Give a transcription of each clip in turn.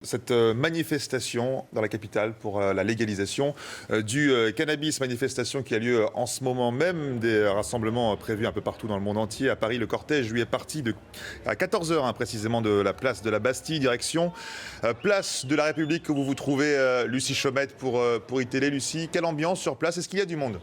Cette manifestation dans la capitale pour la légalisation du cannabis, manifestation qui a lieu en ce moment même, des rassemblements prévus un peu partout dans le monde entier. À Paris, le cortège lui est parti à 14h précisément de la place de la Bastille, direction place de la République où vous vous trouvez, Lucie Chaumette pour iTélé. Lucie, quelle ambiance sur place? Est-ce qu'il y a du monde?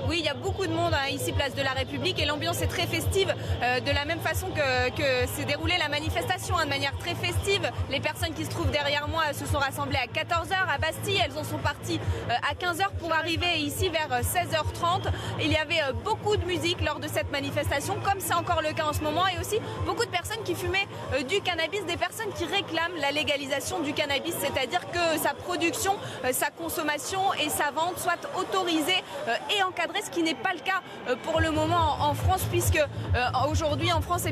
Oui, il y a beaucoup de monde ici, place de la République, et l'ambiance est très festive, de la même façon que s'est déroulée la manifestation, de manière très festive. Les personnes qui se trouvent derrière moi se sont rassemblées à 14h à Bastille, elles en sont parties à 15h pour arriver ici vers 16h30. Il y avait beaucoup de musique lors de cette manifestation, comme c'est encore le cas en ce moment, et aussi beaucoup de personnes qui fumaient du cannabis, des personnes qui réclament la légalisation du cannabis, c'est-à-dire que sa production, sa consommation et sa vente soient autorisées et encadrées, ce qui n'est pas le cas pour le moment en France, puisque aujourd'hui en France,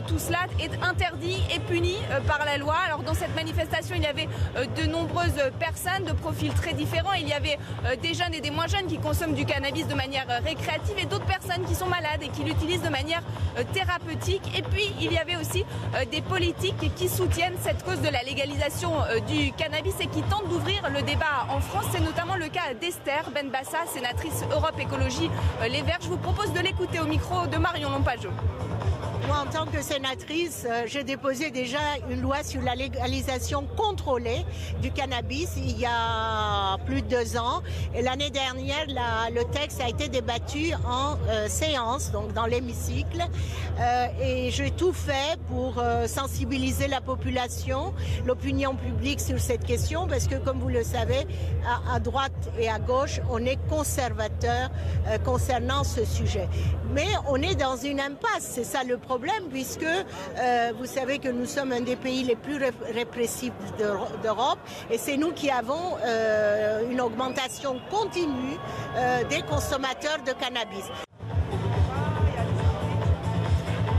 tout cela est interdit et puni par la loi. Alors dans cette manifestation, il y avait de nombreuses personnes de profils très différents. Il y avait des jeunes et des moins jeunes qui consomment du cannabis de manière récréative, et d'autres personnes qui sont malades et qui l'utilisent de manière thérapeutique. Et puis il y avait aussi des politiques qui soutiennent cette cause de la légalisation du cannabis et qui tentent d'ouvrir le débat en France. C'est notamment le cas d'Esther Benbassa, sénatrice Europe Écologie Les Verts. Je vous propose de l'écouter au micro de Marion Lompageau. Moi, en tant que sénatrice, j'ai déposé déjà une loi sur la légalisation contrôlée du cannabis il y a plus de 2 ans. Et l'année dernière, le texte a été débattu en séance, donc dans l'hémicycle. Et j'ai tout fait pour sensibiliser la population, l'opinion publique sur cette question, parce que, comme vous le savez, à droite et à gauche, on est conservateur concernant ce sujet. Mais on est dans une impasse, c'est ça le problème, puisque vous savez que nous sommes un des pays les plus répressifs d'Europe, et c'est nous qui avons une augmentation continue des consommateurs de cannabis.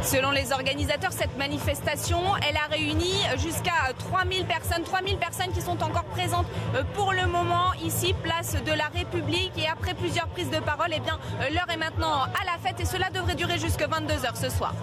Selon les organisateurs, cette manifestation, elle a réuni jusqu'à 3000 personnes qui sont encore présentes pour le moment ici, place de la République. Et après plusieurs prises de parole, l'heure est maintenant à la fête, et cela devrait durer jusqu'à 22h ce soir.